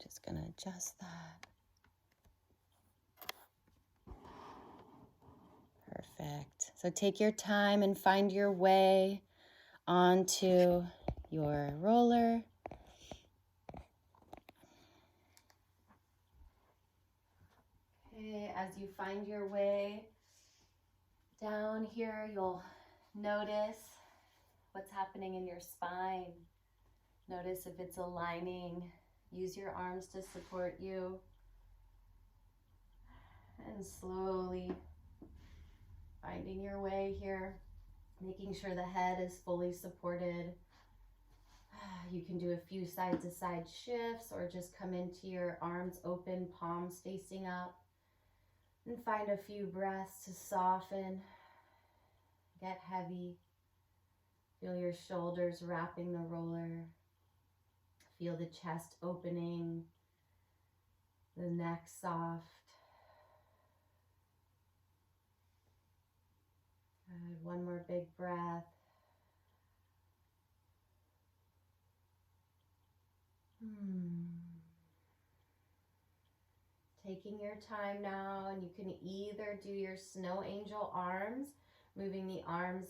Just gonna adjust that. Perfect. So take your time and find your way onto your roller. Okay, as you find your way down here, you'll notice what's happening in your spine. Notice if it's aligning. Use your arms to support you. And slowly finding your way here, making sure the head is fully supported. You can do a few side-to-side shifts or just come into your arms open, palms facing up, and find a few breaths to soften, get heavy. Feel your shoulders wrapping the roller. Feel the chest opening, the neck soft. Good. One more big breath. Taking your time now, and you can either do your snow angel arms, moving the arms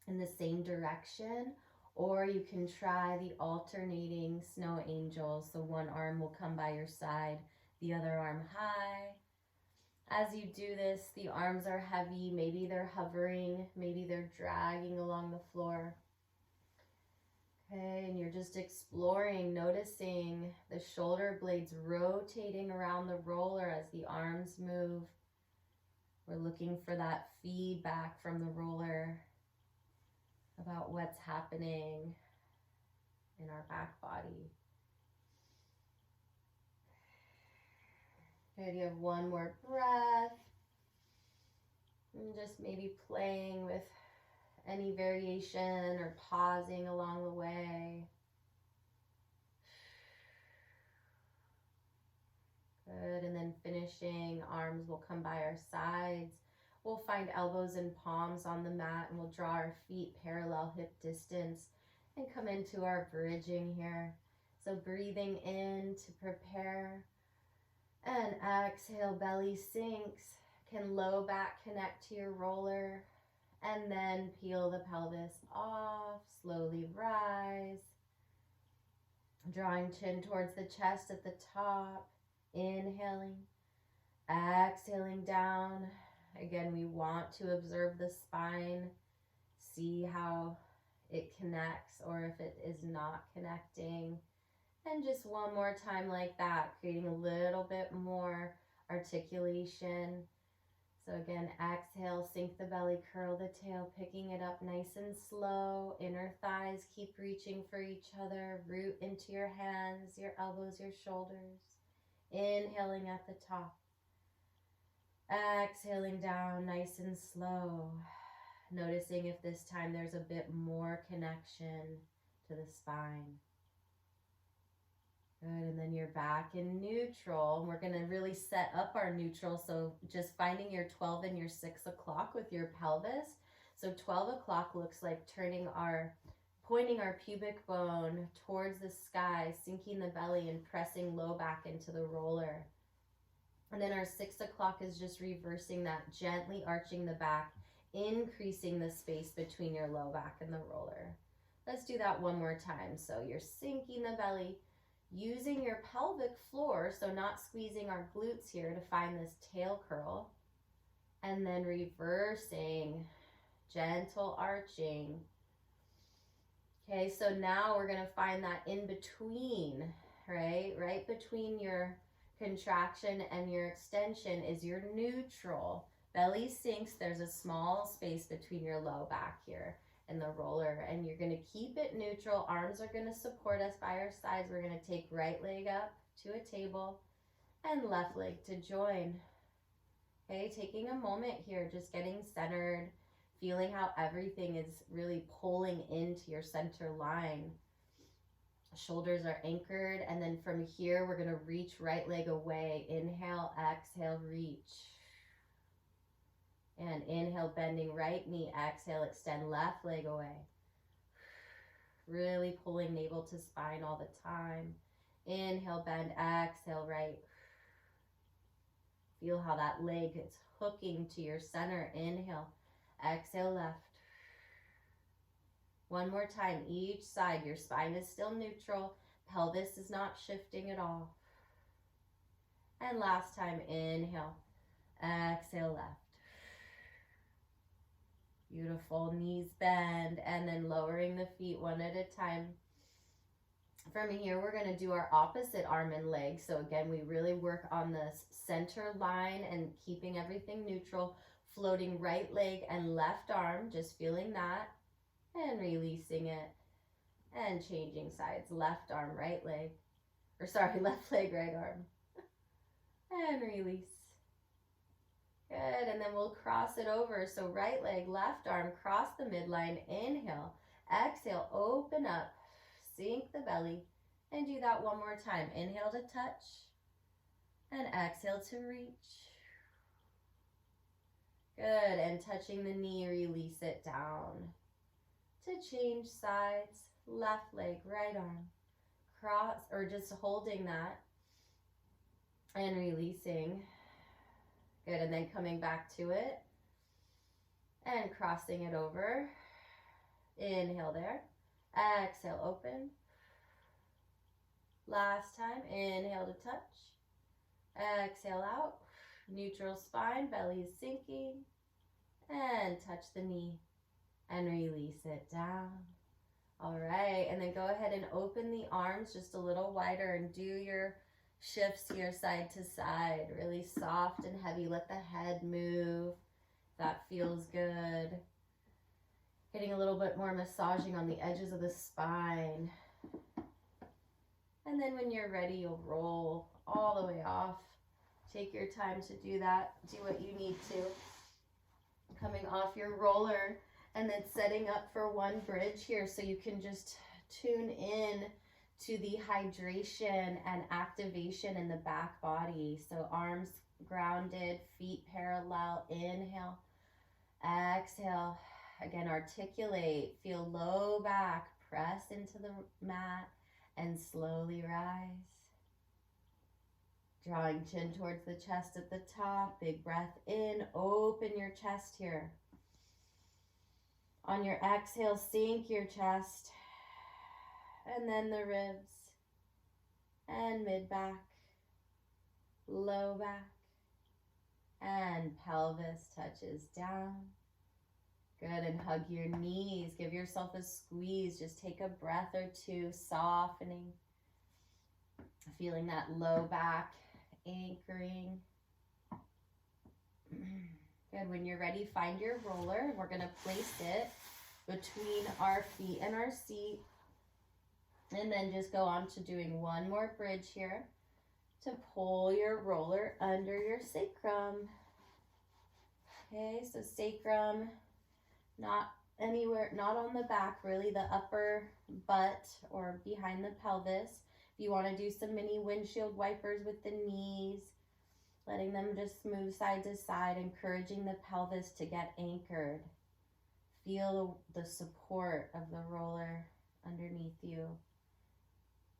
in the same direction, or you can try the alternating snow angels. So one arm will come by your side, the other arm high. As you do this, the arms are heavy, maybe they're hovering, maybe they're dragging along the floor. Okay, and you're just exploring, noticing the shoulder blades rotating around the roller as the arms move. We're looking for that feedback from the roller about what's happening in our back body. Good, you have one more breath. And just maybe playing with any variation or pausing along the way. Good, and then finishing, arms will come by our sides. We'll find elbows and palms on the mat, and we'll draw our feet parallel hip distance and come into our bridging here. So breathing in to prepare, and exhale, belly sinks. Can low back connect to your roller, and then peel the pelvis off, slowly rise. Drawing chin towards the chest at the top, inhaling, exhaling down. Again, we want to observe the spine, see how it connects or if it is not connecting. And just one more time like that, creating a little bit more articulation. So again, exhale, sink the belly, curl the tail, picking it up nice and slow. Inner thighs keep reaching for each other. Root into your hands, your elbows, your shoulders. Inhaling at the top. Exhaling down nice and slow. Noticing if this time there's a bit more connection to the spine. Good, and then you're back in neutral. We're gonna really set up our neutral, so just finding your 12 and your 6 o'clock with your pelvis. So 12 o'clock looks like pointing our pubic bone towards the sky, sinking the belly and pressing low back into the roller. And then our 6 o'clock is just reversing that, gently arching the back, increasing the space between your low back and the roller. Let's do that one more time. So you're sinking the belly, using your pelvic floor, so not squeezing our glutes here to find this tail curl, and then reversing, gentle arching. Okay, so now we're gonna find that in between, right between your contraction and your extension is your neutral. Belly sinks, there's a small space between your low back here and the roller, and you're gonna keep it neutral. Arms are gonna support us by our sides. We're gonna take right leg up to a table and left leg to join. Okay, taking a moment here, just getting centered, feeling how everything is really pulling into your center line. Shoulders are anchored, and then from here we're gonna reach right leg away. Inhale, exhale, reach. And inhale, bending right knee. Exhale, extend left leg away. Really pulling navel to spine all the time. Inhale, bend, exhale, right. Feel how that leg is hooking to your center. Inhale, exhale, left. One more time, each side. Your spine is still neutral. Pelvis is not shifting at all. And last time, inhale, exhale, left. Beautiful, knees bend, and then lowering the feet one at a time. From here, we're going to do our opposite arm and leg. So again, we really work on this center line and keeping everything neutral. Floating right leg and left arm, just feeling that. And releasing it. And changing sides. Left arm, right leg. Or sorry, left leg, right arm. And release. Good, and then we'll cross it over. So right leg, left arm, cross the midline. Inhale. Exhale, open up. Sink the belly. And do that one more time. Inhale to touch. And exhale to reach. Good, and touching the knee, release it down. To change sides, left leg, right arm. Cross, or just holding that. And releasing. Good, and then coming back to it. And crossing it over. Inhale there. Exhale, open. Last time, inhale to touch. Exhale out. Neutral spine, belly is sinking. And touch the knee. And release it down. All right, and then go ahead and open the arms just a little wider and do your shifts here side to side. Really soft and heavy. Let the head move. That feels good. Getting a little bit more massaging on the edges of the spine. And then when you're ready, you'll roll all the way off. Take your time to do that. Do what you need to. Coming off your roller and then setting up for one bridge here so you can just tune in to the hydration and activation in the back body. So arms grounded, feet parallel. Inhale. Exhale. Again, articulate. Feel low back. Press into the mat. And slowly rise. Drawing chin towards the chest at the top. Big breath in. Open your chest here. On your exhale, sink your chest. And then the ribs. And mid-back. Low back. And pelvis touches down. Good, and hug your knees. Give yourself a squeeze. Just take a breath or two, softening. Feeling that low back, anchoring. Good, when you're ready, find your roller. We're gonna place it between our feet and our seat. And then just go on to doing one more bridge here to pull your roller under your sacrum. Okay, so sacrum, not anywhere, not on the back, really the upper butt or behind the pelvis. If you want to do some mini windshield wipers with the knees, letting them just move side to side, encouraging the pelvis to get anchored. Feel the support of the roller underneath you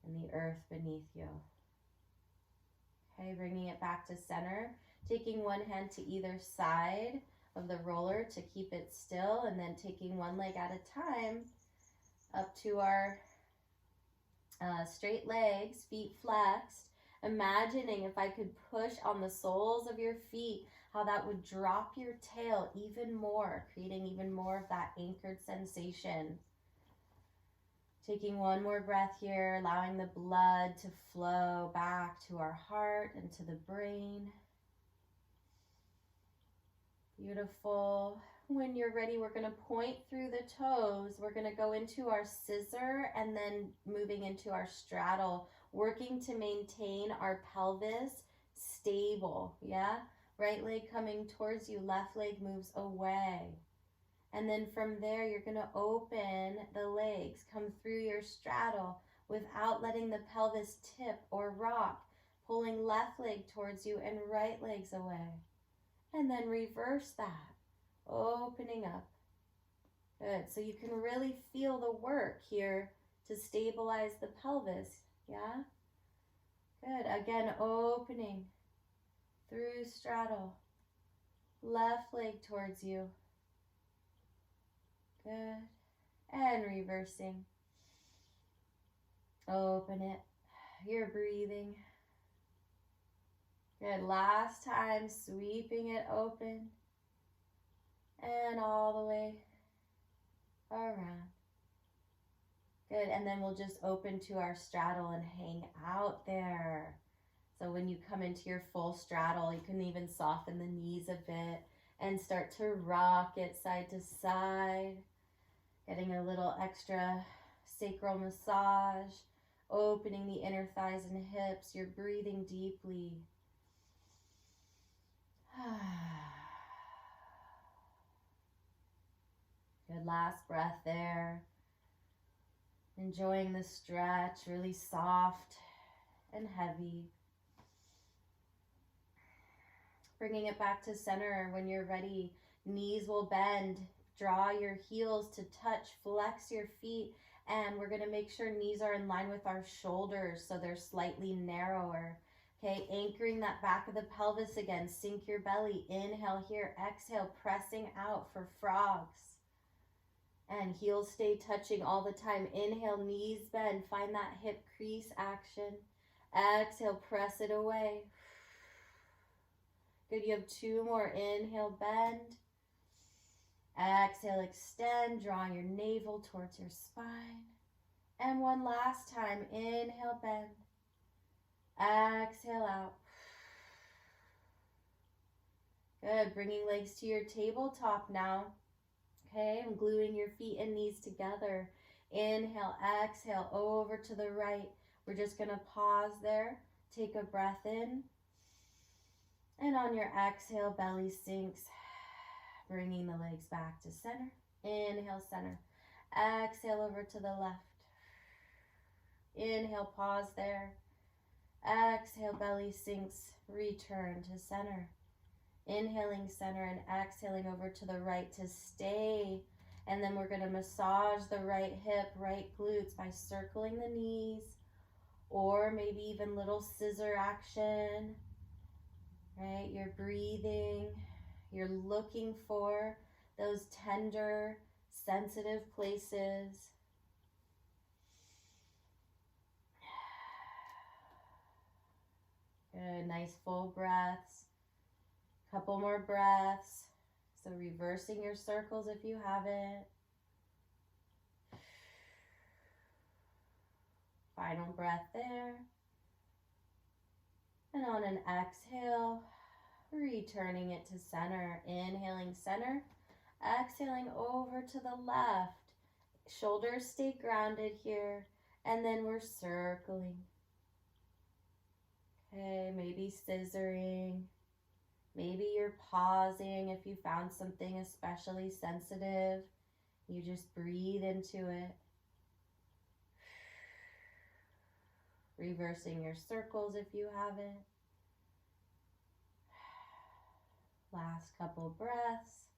and the earth beneath you. Okay, bringing it back to center, taking one hand to either side of the roller to keep it still, and then taking one leg at a time up to our straight legs, feet flexed. Imagining if I could push on the soles of your feet, how that would drop your tail even more, creating even more of that anchored sensation. Taking one more breath here, allowing the blood to flow back to our heart and to the brain. Beautiful. When you're ready, we're going to point through the toes. We're going to go into our scissor and then moving into our straddle, working to maintain our pelvis stable. Yeah? Right leg coming towards you, left leg moves away. And then from there, you're going to open the legs, come through your straddle without letting the pelvis tip or rock, pulling left leg towards you and right legs away. And then reverse that, opening up. Good, so you can really feel the work here to stabilize the pelvis, yeah? Good. Again, opening through straddle. Left leg towards you. Good. And reversing. Open it. You're breathing. Good. Last time, sweeping it open. And all the way around. Good. And then we'll just open to our straddle and hang out there. So when you come into your full straddle, you can even soften the knees a bit and start to rock it side to side. Getting a little extra sacral massage. Opening the inner thighs and hips. You're breathing deeply. Good, last breath there. Enjoying the stretch, really soft and heavy. Bringing it back to center when you're ready. Knees will bend. Draw your heels to touch. Flex your feet. And we're going to make sure knees are in line with our shoulders so they're slightly narrower. Okay, anchoring that back of the pelvis again. Sink your belly. Inhale here. Exhale, pressing out for frogs. And heels stay touching all the time. Inhale, knees bend. Find that hip crease action. Exhale, press it away. Good, you have 2 more. Inhale, bend. Exhale, extend, drawing your navel towards your spine. And one last time. Inhale, bend. Exhale out. Good, bringing legs to your tabletop now. Okay, I'm gluing your feet and knees together. Inhale, exhale, over to the right. We're just going to pause there. Take a breath in. And on your exhale, belly sinks. Bringing the legs back to center. Inhale, center. Exhale, over to the left. Inhale, pause there. Exhale, belly sinks. Return to center. Inhaling center and exhaling over to the right to stay. And then we're going to massage the right hip, right glutes by circling the knees. Or maybe even little scissor action. Right? You're breathing. You're looking for those tender, sensitive places. Good, nice full breaths. Couple more breaths. So reversing your circles if you haven't. Final breath there. And on an exhale, returning it to center. Inhaling center. Exhaling over to the left. Shoulders stay grounded here. And then we're circling. Okay, maybe scissoring. Maybe you're pausing if you found something especially sensitive. You just breathe into it. Reversing your circles if you haven't. Last couple breaths.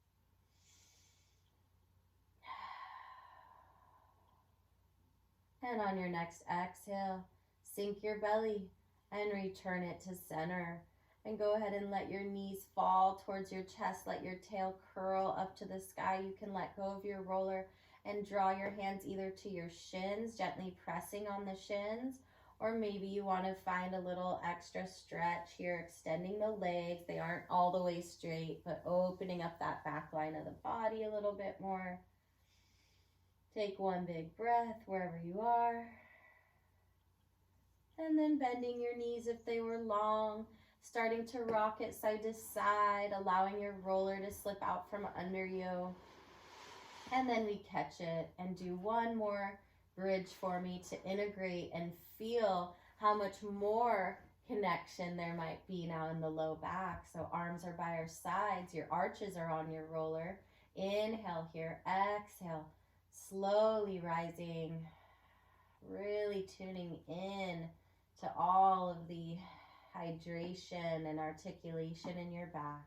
And on your next exhale, sink your belly and return it to center. And go ahead and let your knees fall towards your chest. Let your tail curl up to the sky. You can let go of your roller and draw your hands either to your shins, gently pressing on the shins, or maybe you want to find a little extra stretch here, extending the legs. They aren't all the way straight, but opening up that back line of the body a little bit more. Take one big breath wherever you are. And then bending your knees if they were long. Starting to rock it side to side, allowing your roller to slip out from under you. And then we catch it and do one more bridge for me to integrate and feel how much more connection there might be now in the low back. So arms are by our sides, your arches are on your roller. Inhale here, exhale, slowly rising, really tuning in to all of the hydration and articulation in your back.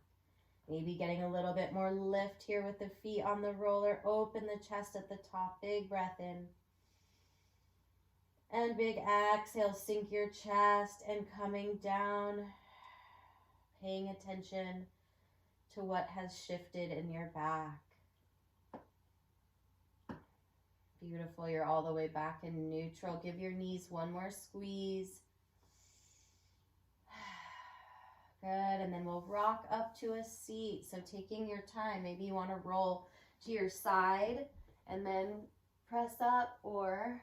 Maybe getting a little bit more lift here with the feet on the roller. Open the chest at the top. Big breath in. And big exhale, sink your chest and coming down, paying attention to what has shifted in your back. Beautiful. You're all the way back in neutral. Give your knees one more squeeze. Good. And then we'll rock up to a seat. So taking your time, maybe you want to roll to your side and then press up, or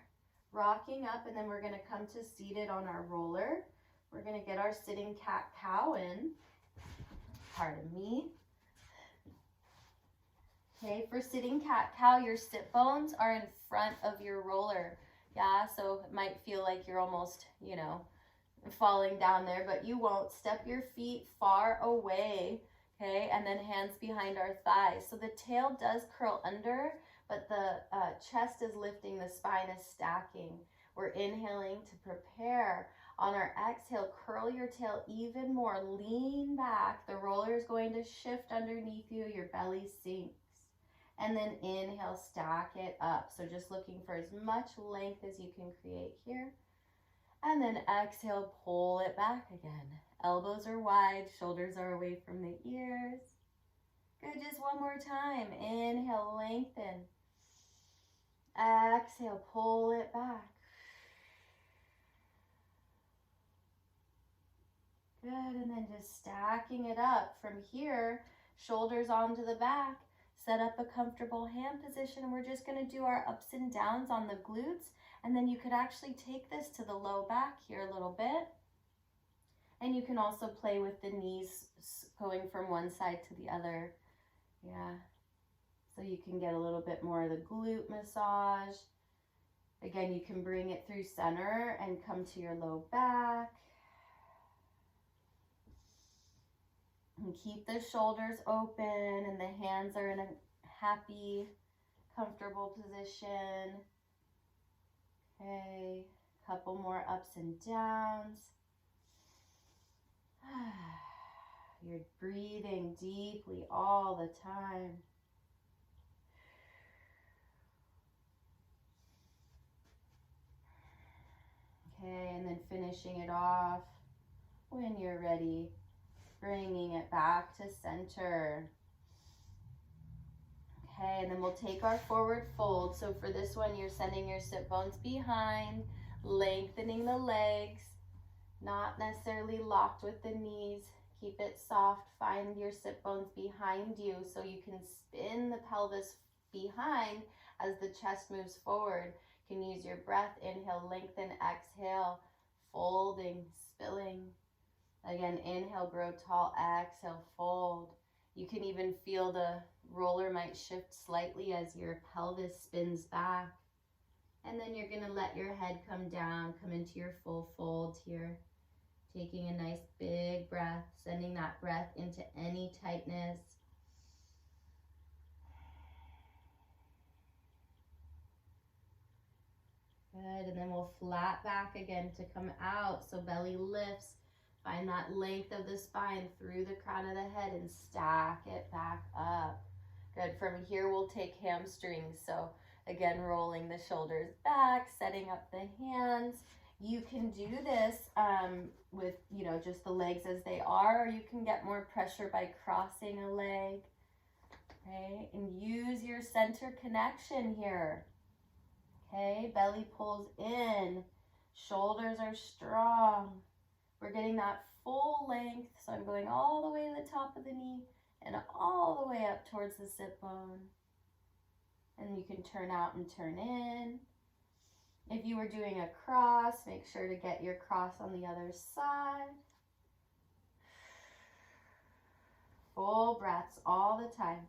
rocking up, and then we're going to come to seated on our roller. We're going to get our sitting cat-cow in. Pardon me. Okay, for sitting cat-cow, your sit bones are in front of your roller. Yeah, so it might feel like you're almost, falling down there, but you won't. Step your feet far away, okay, and then hands behind our thighs. So the tail does curl under, but the chest is lifting, the spine is stacking. We're inhaling to prepare. On our exhale, curl your tail even more, lean back. The roller is going to shift underneath you, your belly sinks. And then inhale, stack it up. So just looking for as much length as you can create here. And then exhale, pull it back again. Elbows are wide, shoulders are away from the ears. Good, just one more time. Inhale, lengthen. Exhale, pull it back. Good, and then just stacking it up. From here, shoulders onto the back. Set up a comfortable hand position, and we're just going to do our ups and downs on the glutes. And then you could actually take this to the low back here a little bit. And you can also play with the knees going from one side to the other. Yeah. So you can get a little bit more of the glute massage. Again, you can bring it through center and come to your low back. And keep the shoulders open and the hands are in a happy, comfortable position. Okay, couple more ups and downs. You're breathing deeply all the time. Okay, and then finishing it off when you're ready. Bringing it back to center. Okay, and then we'll take our forward fold. So for this one, you're sending your sit bones behind, lengthening the legs, not necessarily locked with the knees. Keep it soft. Find your sit bones behind you so you can spin the pelvis behind as the chest moves forward. You can use your breath. Inhale, lengthen, exhale, folding, spilling. Again, inhale, grow tall, exhale, fold. You can even feel the roller might shift slightly as your pelvis spins back. And then you're gonna let your head come down, come into your full fold here. Taking a nice big breath, sending that breath into any tightness. Good, and then we'll flat back again to come out, so belly lifts. Find that length of the spine through the crown of the head and stack it back up. Good. From here, we'll take hamstrings. So again, rolling the shoulders back, setting up the hands. You can do this with, just the legs as they are, or you can get more pressure by crossing a leg. Okay, and use your center connection here. Okay, belly pulls in, shoulders are strong. We're getting that full length, so I'm going all the way to the top of the knee and all the way up towards the sit bone. And you can turn out and turn in. If you were doing a cross, make sure to get your cross on the other side. Full breaths all the time.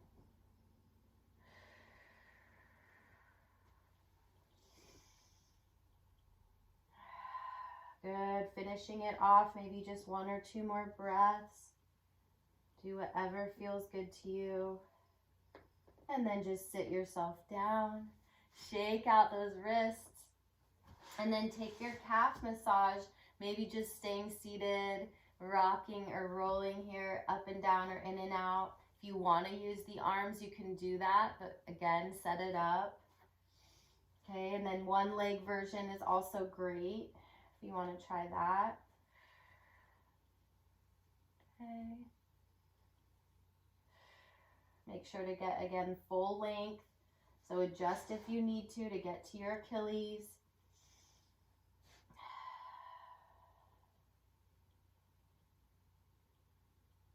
Good, finishing it off, maybe just one or two more breaths. Do whatever feels good to you. And then just sit yourself down. Shake out those wrists. And then take your calf massage, maybe just staying seated, rocking or rolling here up and down or in and out. If you want to use the arms, you can do that, but again, set it up. Okay, and then one leg version is also great if you want to try that. Okay. Make sure to get, again, full length. So adjust if you need to get to your Achilles.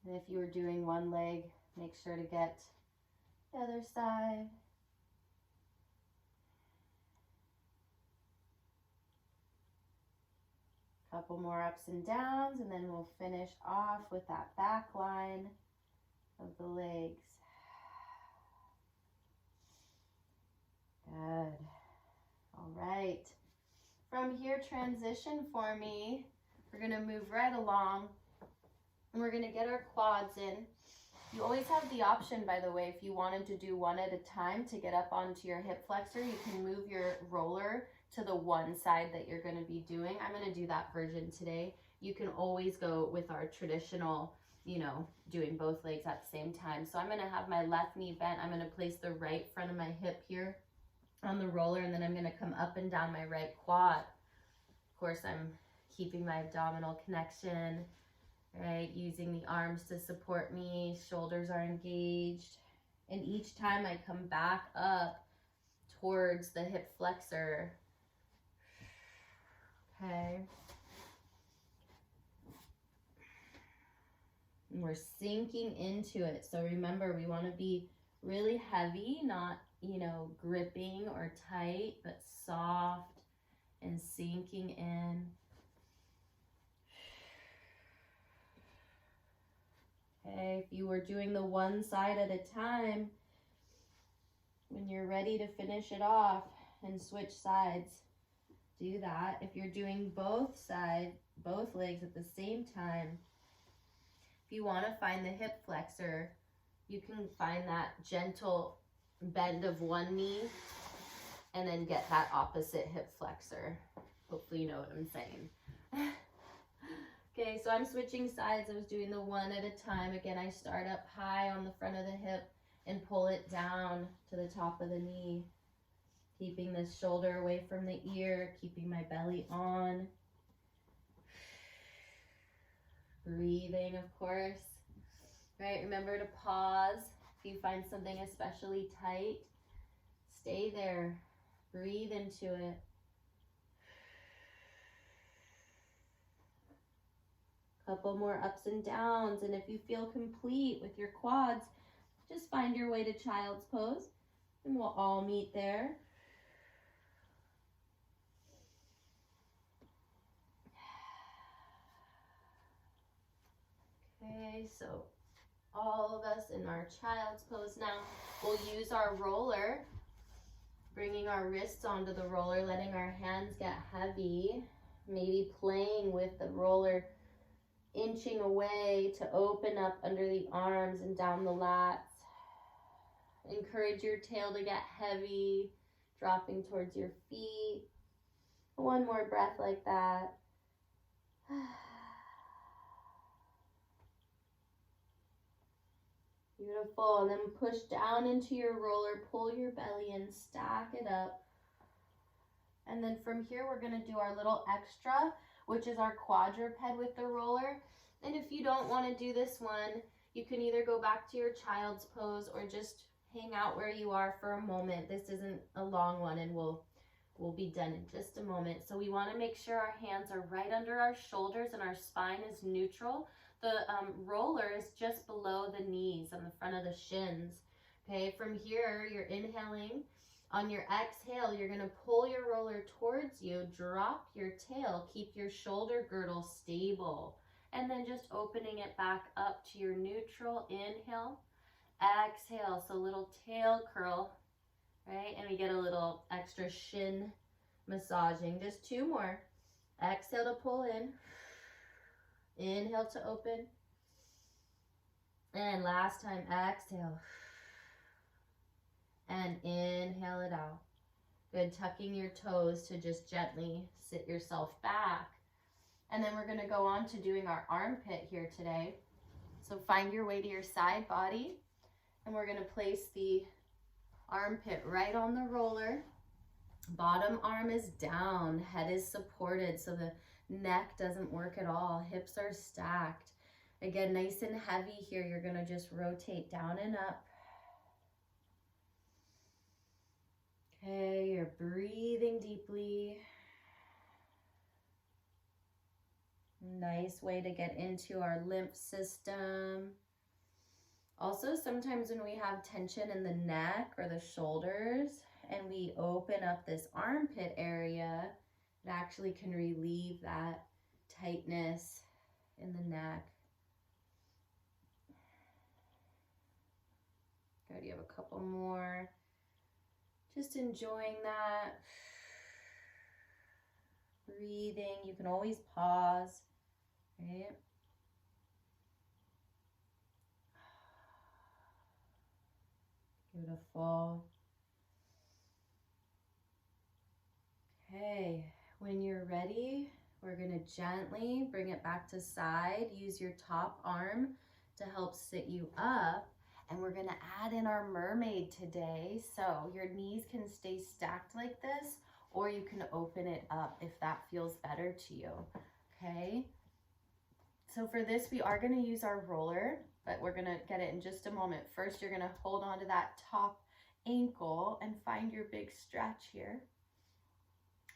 And if you were doing one leg, make sure to get the other side. Couple more ups and downs, and then we'll finish off with that back line of the legs. Good. All right. From here, transition for me. We're going to move right along, and we're going to get our quads in. You always have the option, by the way, if you wanted to do one at a time to get up onto your hip flexor, you can move your roller to the one side that you're going to be doing. I'm going to do that version today. You can always go with our traditional, you know, doing both legs at the same time. So I'm going to have my left knee bent. I'm going to place the right front of my hip here on the roller, and then I'm going to come up and down my right quad. Of course, I'm keeping my abdominal connection, right? Using the arms to support me, shoulders are engaged. And each time I come back up towards the hip flexor, okay? And we're sinking into it. So remember, we want to be really heavy, not, you know, gripping or tight, but soft and sinking in. Okay, if you were doing the one side at a time, when you're ready to finish it off and switch sides, do that. If you're doing both sides, both legs at the same time, if you want to find the hip flexor, you can find that gentle bend of one knee and then get that opposite hip flexor. Hopefully you know what I'm saying. Okay, so I'm switching sides. I was doing the one at a time. Again, I start up high on the front of the hip and pull it down to the top of the knee. Keeping this shoulder away from the ear, keeping my belly on. Breathing, of course. Right, remember to pause. If you find something especially tight, stay there. Breathe into it. Couple more ups and downs, and if you feel complete with your quads, just find your way to child's pose, and we'll all meet there. Okay, so all of us in our child's pose now. We'll use our roller, bringing our wrists onto the roller, letting our hands get heavy, maybe playing with the roller, inching away to open up under the arms and down the lats. Encourage your tail to get heavy, dropping towards your feet. One more breath like that. Beautiful. And then push down into your roller, pull your belly in, stack it up. And then from here, we're going to do our little extra, which is our quadruped with the roller. And if you don't want to do this one, you can either go back to your child's pose or just hang out where you are for a moment. This isn't a long one, and we'll be done in just a moment. So we want to make sure our hands are right under our shoulders and our spine is neutral. The roller is just below the knees on the front of the shins. Okay, from here, you're inhaling. On your exhale, you're going to pull your roller towards you, drop your tail, keep your shoulder girdle stable, and then just opening it back up to your neutral. Inhale, exhale, so little tail curl, right? And we get a little extra shin massaging. Just two more. Exhale to pull in. Inhale to open. And last time, exhale. And inhale it out. Good, tucking your toes to just gently sit yourself back. And then we're going to go on to doing our armpit here today. So find your way to your side body. And we're going to place the armpit right on the roller. Bottom arm is down, head is supported so the neck doesn't work at all. Hips are stacked. Again, nice and heavy here. You're gonna just rotate down and up. Okay, you're breathing deeply. Nice way to get into our lymph system. Also, sometimes when we have tension in the neck or the shoulders and we open up this armpit area, it actually can relieve that tightness in the neck. Good, you have a couple more. Just enjoying that. Breathing, you can always pause, right? Beautiful. Okay, when you're ready, we're gonna gently bring it back to side. Use your top arm to help sit you up. And we're gonna add in our mermaid today. So your knees can stay stacked like this, or you can open it up if that feels better to you, okay? So for this, we are gonna use our roller, but we're gonna get it in just a moment. First, you're gonna hold on to that top ankle and find your big stretch here.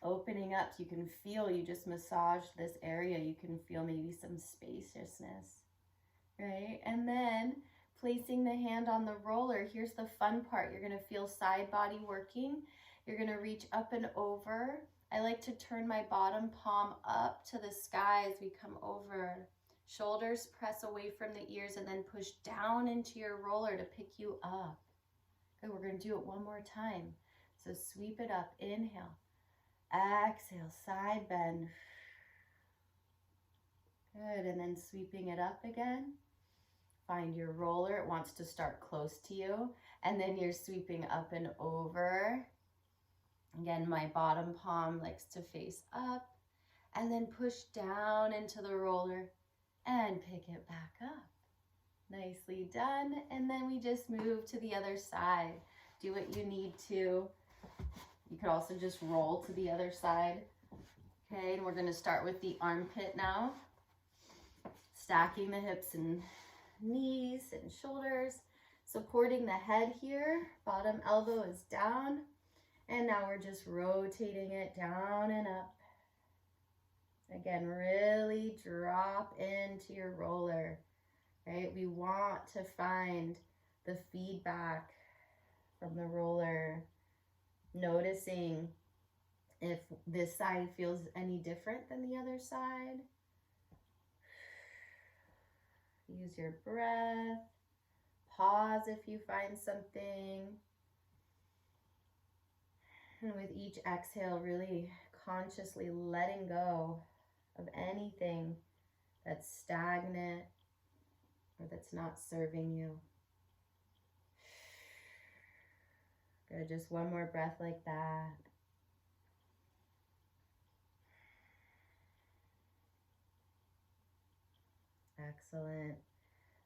Opening up, you can feel, you just massaged this area, you can feel maybe some spaciousness, right? And then placing the hand on the roller, here's the fun part. You're gonna feel side body working. You're gonna reach up and over. I like to turn my bottom palm up to the sky as we come over. Shoulders press away from the ears and then push down into your roller to pick you up. Good, we're gonna do it one more time. So sweep it up, inhale. Exhale, side bend. Good, and then sweeping it up again. Find your roller, it wants to start close to you. And then you're sweeping up and over. Again, my bottom palm likes to face up. And then push down into the roller and pick it back up. Nicely done. And then we just move to the other side. Do what you need to. You could also just roll to the other side. Okay, and we're gonna start with the armpit now. Stacking the hips and knees and shoulders. Supporting the head here. Bottom elbow is down. And now we're just rotating it down and up. Again, really drop into your roller, right? We want to find the feedback from the roller. Noticing if this side feels any different than the other side. Use your breath. Pause if you find something. And with each exhale, really consciously letting go of anything that's stagnant or that's not serving you. Good, just one more breath like that. Excellent.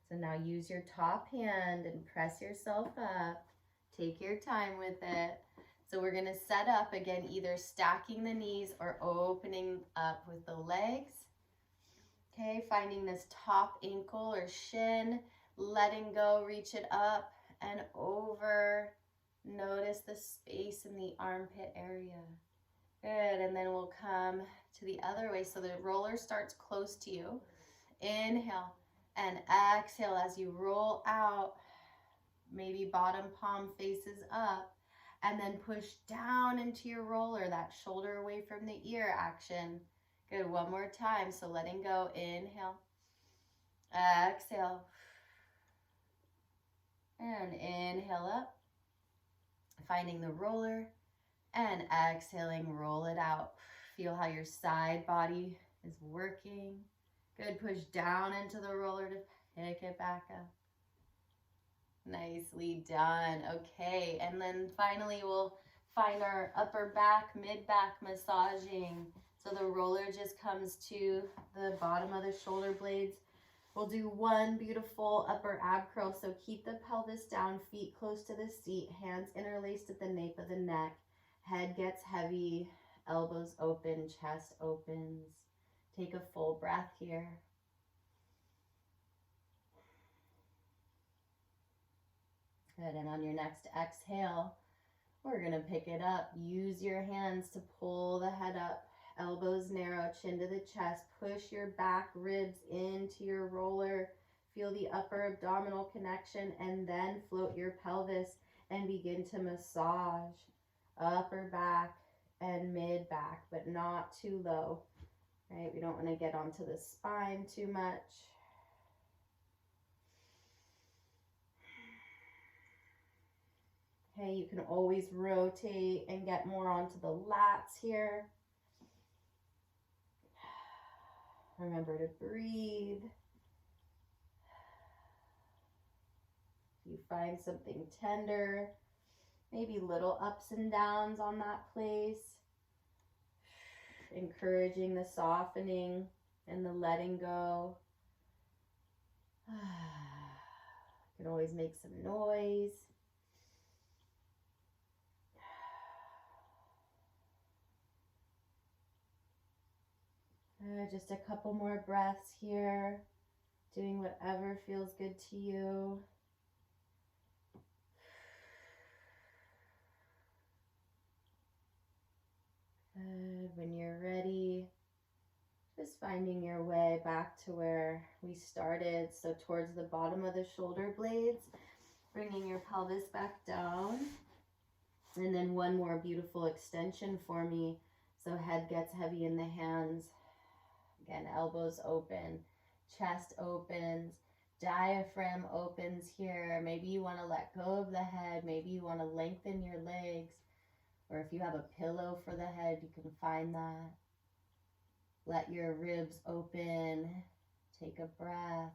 So now use your top hand and press yourself up. Take your time with it. So we're gonna set up again, either stacking the knees or opening up with the legs. Okay, finding this top ankle or shin, letting go, reach it up and over. Notice the space in the armpit area. Good, and then we'll come to the other way. So the roller starts close to you. Inhale and exhale as you roll out. Maybe bottom palm faces up. And then push down into your roller, that shoulder away from the ear action. Good, one more time. So letting go, inhale, exhale, and inhale up. Finding the roller and exhaling, roll it out. Feel how your side body is working. Good, push down into the roller to pick it back up. Nicely done. Okay, and then finally we'll find our upper back, mid-back massaging. So the roller just comes to the bottom of the shoulder blades. We'll do one beautiful upper ab curl. So keep the pelvis down, feet close to the seat, hands interlaced at the nape of the neck, Head gets heavy, elbows open, chest opens. Take a full breath here. Good, and on your next exhale, we're gonna pick it up. Use your hands to pull the head up, elbows narrow, chin to the chest. Push your back ribs into your roller. Feel the upper abdominal connection, and then float your pelvis and begin to massage upper back and mid back, but not too low, right? We don't want to get onto the spine too much. Okay, you can always rotate and get more onto the lats here. Remember to breathe. If you find something tender, maybe little ups and downs on that place, encouraging the softening and the letting go. You can always make some noise. Just a couple more breaths here, doing whatever feels good to you. Good. When you're ready, just finding your way back to where we started, so towards the bottom of the shoulder blades, bringing your pelvis back down, and then one more beautiful extension for me, so head gets heavy in the hands. Again, elbows open, chest opens, diaphragm opens here. Maybe you want to let go of the head. Maybe you want to lengthen your legs. Or if you have a pillow for the head, you can find that. Let your ribs open. Take a breath.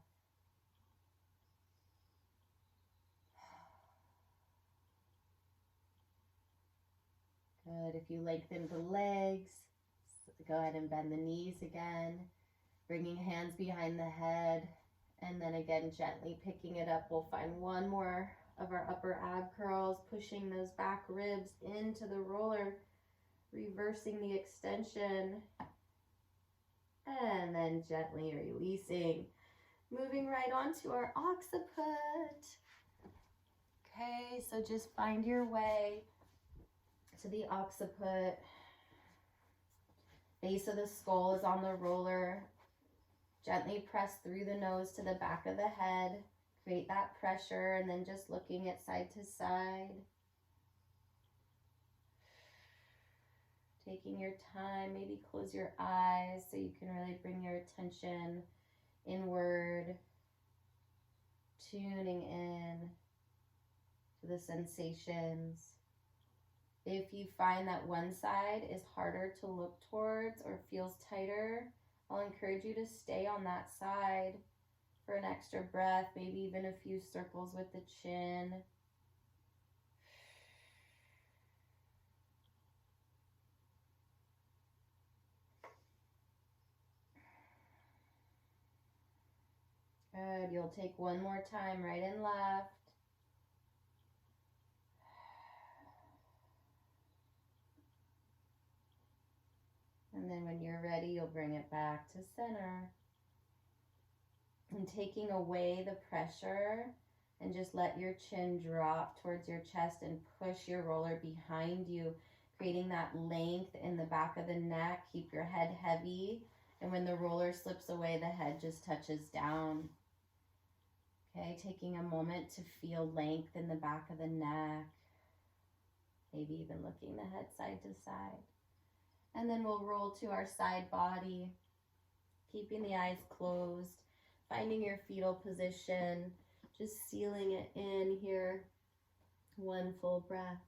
Good. If you lengthen the legs, go ahead and bend the knees again. Bringing hands behind the head. And then again, gently picking it up. We'll find one more of our upper ab curls, pushing those back ribs into the roller, reversing the extension, and then gently releasing. Moving right on to our occiput. Okay, so just find your way to the occiput. Base of the skull is on the roller. Gently press through the nose to the back of the head. Create that pressure, and then just looking at side to side. Taking your time, maybe close your eyes so you can really bring your attention inward. Tuning in to the sensations. If you find that one side is harder to look towards or feels tighter, I'll encourage you to stay on that side for an extra breath, maybe even a few circles with the chin. Good. You'll take one more time, right and left. And then when you're ready, you'll bring it back to center. And taking away the pressure, and just let your chin drop towards your chest and push your roller behind you, creating that length in the back of the neck. Keep your head heavy, and when the roller slips away, the head just touches down. Okay, taking a moment to feel length in the back of the neck, maybe even looking the head side to side. And then we'll roll to our side body, keeping the eyes closed. Finding your fetal position, just sealing it in here. One full breath.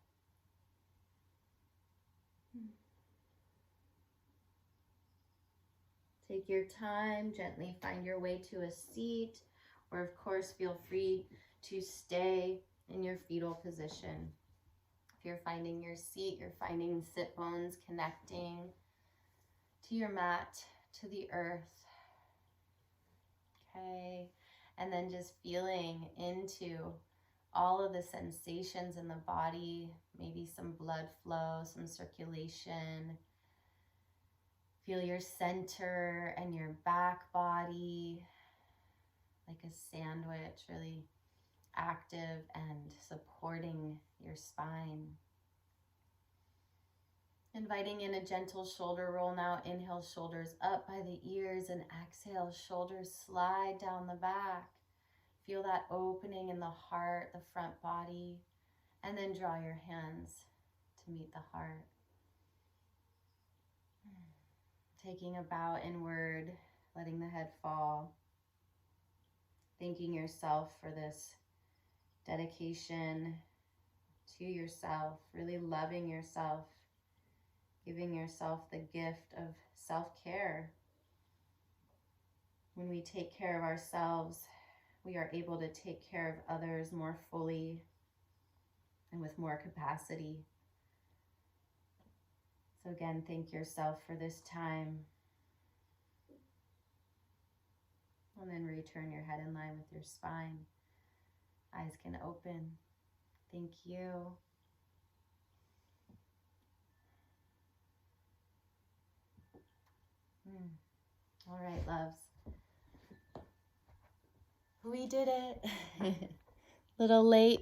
Take your time, gently find your way to a seat, or of course feel free to stay in your fetal position. If you're finding your seat, you're finding sit bones connecting to your mat, to the earth. Okay, and then just feeling into all of the sensations in the body, maybe some blood flow, some circulation. Feel your center and your back body like a sandwich, really active and supporting your spine. Inviting in a gentle shoulder roll now. Inhale, shoulders up by the ears, and exhale, shoulders slide down the back. Feel that opening in the heart, the front body, and then draw your hands to meet the heart. Taking a bow inward, letting the head fall. Thanking yourself for this dedication to yourself, really loving yourself, giving yourself the gift of self-care. When we take care of ourselves, we are able to take care of others more fully and with more capacity. So again, thank yourself for this time. And then return your head in line with your spine. Eyes can open. Thank you. All right, loves. We did it. Little late